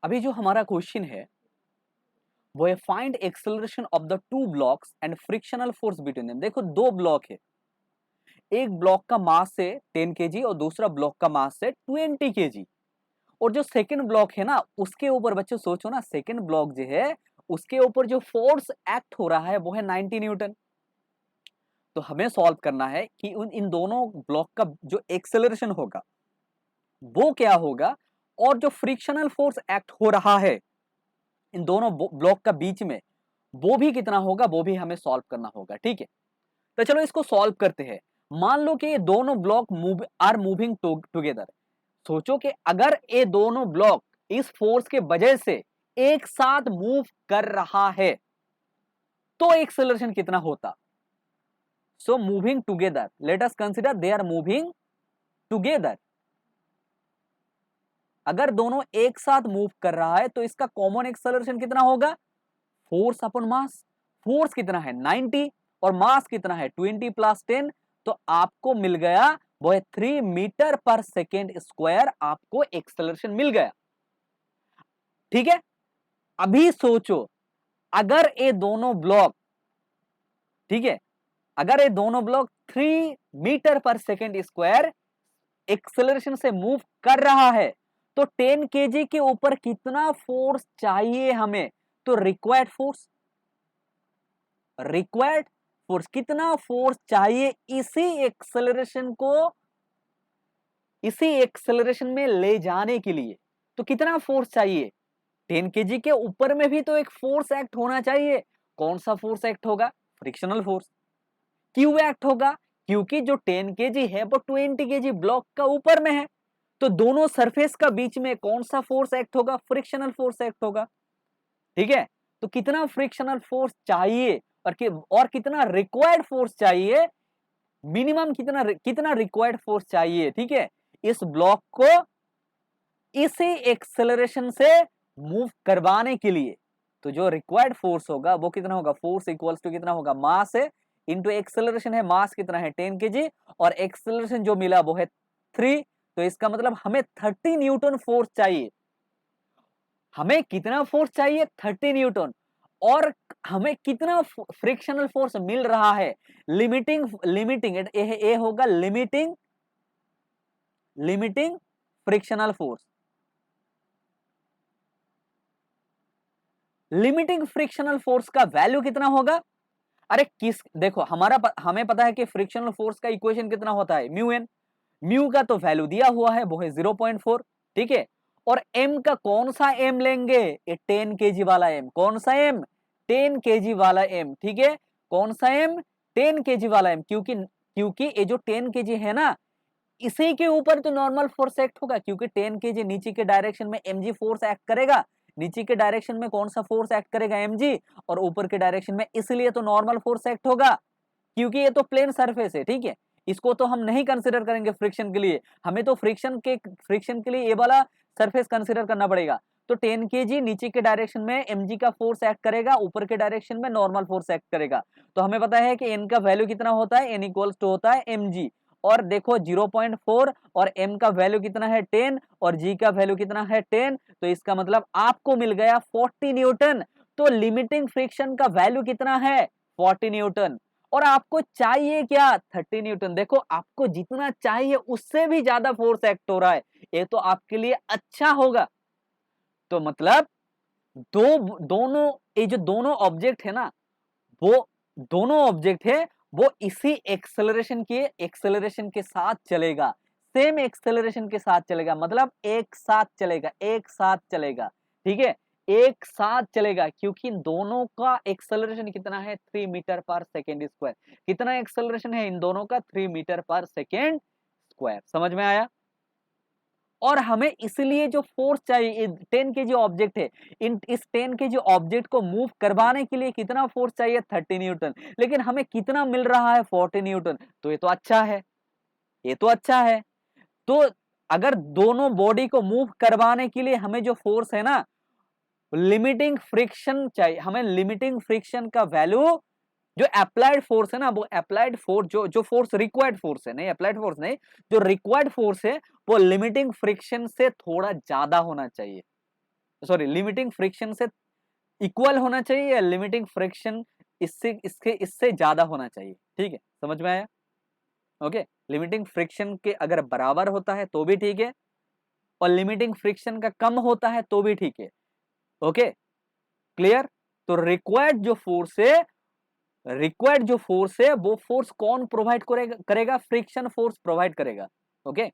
अभी जो हमारा क्वेश्चन है वो है find acceleration of the two blocks and frictional force between them. देखो दो ब्लॉक है, एक ब्लॉक का मास है 10 केजी और दूसरा ब्लॉक का मास है 20 केजी। और जो सेकंड ब्लॉक है ना उसके ऊपर बच्चों सोचो ना, सेकंड ब्लॉक जो है उसके ऊपर जो फोर्स एक्ट हो रहा है वो है 90 न्यूटन। तो हमें सॉल्व करना है कि इन दोनों ब्लॉक का जो एक्सेलरेशन होगा वो क्या होगा, और जो फ्रिक्शनल फोर्स एक्ट हो रहा है इन दोनों ब्लॉक का बीच में वो भी कितना होगा, वो भी हमें सॉल्व करना होगा। ठीक है, तो चलो इसको सॉल्व करते हैं। मान लो कि ये दोनों ब्लॉक आर मूविंग टुगेदर। सोचो कि अगर ये दोनों ब्लॉक इस फोर्स के वजह से एक साथ मूव कर रहा है तो एक्सेलरेशन कितना होता। So moving together, let us consider they are moving together. अगर दोनों एक साथ मूव कर रहा है तो इसका कॉमन एक्सेलरेशन कितना होगा, फोर्स अपॉन मास। फोर्स कितना है 90 और मास कितना है 20 प्लस 10, तो आपको मिल गया वो है 3 मीटर पर सेकेंड स्क्वायर, आपको एक्सेलरेशन मिल गया। ठीक है, अभी सोचो अगर ये दोनों ब्लॉक, ठीक है, अगर ये दोनों ब्लॉक 3 मीटर पर सेकेंड स्क्वायर एक्सेलरेशन से मूव कर रहा है तो 10 केजी के ऊपर कितना फोर्स चाहिए हमें। तो रिक्वायर्ड फोर्स कितना फोर्स चाहिए इसी एक्सेलरेशन में ले जाने के लिए। तो कितना फोर्स चाहिए, 10 केजी के ऊपर में भी तो एक फोर्स एक्ट होना चाहिए। कौन सा फोर्स एक्ट होगा, फ्रिक्शनल फोर्स। क्यों एक्ट होगा, क्योंकि जो 10 केजी है वो 20 केजी ब्लॉक का ऊपर में है, तो दोनों सरफेस का बीच में कौन सा फोर्स एक्ट होगा, फ्रिक्शनल फोर्स एक्ट होगा। ठीक है, तो कितना फ्रिक्शनल फोर्स चाहिए और कितना रिक्वायर्ड फोर्स चाहिए, मिनिमम कितना रिक्वायर्ड फोर्स चाहिए, ठीक है, इस ब्लॉक को इसी एक्सेलरेशन से मूव करवाने के लिए। तो जो रिक्वायर्ड फोर्स होगा वो कितना होगा, फोर्स इक्वल्स टू कितना होगा, मास है इंटू एक्सेलरेशन है, मास कितना है 10 केजी और एक्सेलरेशन जो मिला वो है 3। तो इसका मतलब हमें 30 न्यूटन फोर्स चाहिए। हमें कितना फोर्स चाहिए, 30 न्यूटन। और हमें कितना फ्रिक्शनल फोर्स मिल रहा है, लिमिटिंग लिमिटिंग ये होगा limiting frictional force. Limiting frictional force का वैल्यू कितना होगा, अरे देखो हमें पता है कि फ्रिक्शनल फोर्स का इक्वेशन कितना होता है, म्यू एन। म्यू का तो वैल्यू दिया हुआ है वो है 0.4। ठीक है, और एम का कौन सा एम लेंगे, ये 10 केजी वाला एम। कौन सा एम, 10 केजी वाला एम। ठीक है, कौन सा एम, 10 केजी वाला एम। क्योंकि क्योंकि ये जो 10 केजी है ना इसी के ऊपर तो नॉर्मल फोर्स एक्ट होगा, क्योंकि 10 केजी नीचे के डायरेक्शन में mg फोर्स एक्ट करेगा। नीचे के डायरेक्शन में कौन सा फोर्स एक्ट करेगा, mg, और ऊपर के डायरेक्शन में इसलिए तो नॉर्मल फोर्स एक्ट होगा, क्योंकि ये तो प्लेन सरफेस है। ठीक है, इसको तो हम नहीं कंसिडर करेंगे फ्रिक्शन के लिए, हमें तो फ्रिक्शन के लिए ये वाला सरफेस कंसिडर करना पड़ेगा। तो 10 केजी नीचे के डायरेक्शन में mg का फोर्स एक्ट करेगा, ऊपर के डायरेक्शन में नॉर्मल फोर्स एक्ट करेगा। तो हमें पता है कि n का वैल्यू कितना होता है, n इक्वल्स टू होता है mg। और देखो 0.4 और m का वैल्यू कितना है 10 और g का वैल्यू कितना है 10, तो इसका मतलब आपको मिल गया 40 न्यूटन। तो लिमिटिंग फ्रिक्शन का वैल्यू कितना है 40 न्यूटन, और आपको चाहिए क्या 30 न्यूटन। देखो आपको जितना चाहिए उससे भी ज्यादा फोर्स एक्ट हो रहा है, ये तो आपके लिए अच्छा होगा। तो मतलब दोनों ये जो दोनों ऑब्जेक्ट है ना, वो दोनों ऑब्जेक्ट है वो इसी एक्सेलरेशन के साथ चलेगा, सेम एक्सेलरेशन के साथ चलेगा, मतलब एक साथ चलेगा, एक साथ चलेगा। ठीक है, एक साथ चलेगा, क्योंकि दोनों का एक्सेलरेशन कितना है 3 मीटर पर सेकेंड स्क्वायर। कितना एक्सेलरेशन है इन दोनों का, 3 मीटर पर सेकेंड स्क्वायर। समझ में आया। और हमें इसलिए जो फोर्स चाहिए 10 केजी ऑब्जेक्ट है, इस 10 केजी ऑब्जेक्ट को मूव करवाने के लिए कितना फोर्स चाहिए 30 न्यूटन, लेकिन हमें कितना मिल रहा है 40 न्यूटन। तो ये तो अच्छा है, ये तो अच्छा है। तो अगर दोनों बॉडी को मूव करवाने के लिए हमें जो फोर्स है ना, लिमिटिंग फ्रिक्शन चाहिए, हमें लिमिटिंग फ्रिक्शन का वैल्यू, जो अप्लाइड फोर्स है ना, वो अप्लाइड फोर्स जो फोर्स रिक्वायर्ड फोर्स है, नहीं अप्लाइड फोर्स नहीं, जो रिक्वायर्ड फोर्स है वो लिमिटिंग फ्रिक्शन से थोड़ा ज्यादा होना चाहिए। सॉरी लिमिटिंग फ्रिक्शन से इक्वल होना चाहिए या लिमिटिंग फ्रिक्शन इससे ज्यादा होना चाहिए। ठीक है, समझ में आया? ओके, लिमिटिंग फ्रिक्शन के अगर बराबर होता है तो भी ठीक है, और लिमिटिंग फ्रिक्शन का कम होता है तो भी ठीक है। Okay, clear? तो रिक्वायर्ड जो फोर्स है वो फोर्स कौन प्रोवाइड करेगा? फ्रिक्शन फोर्स प्रोवाइड करेगा। ओके,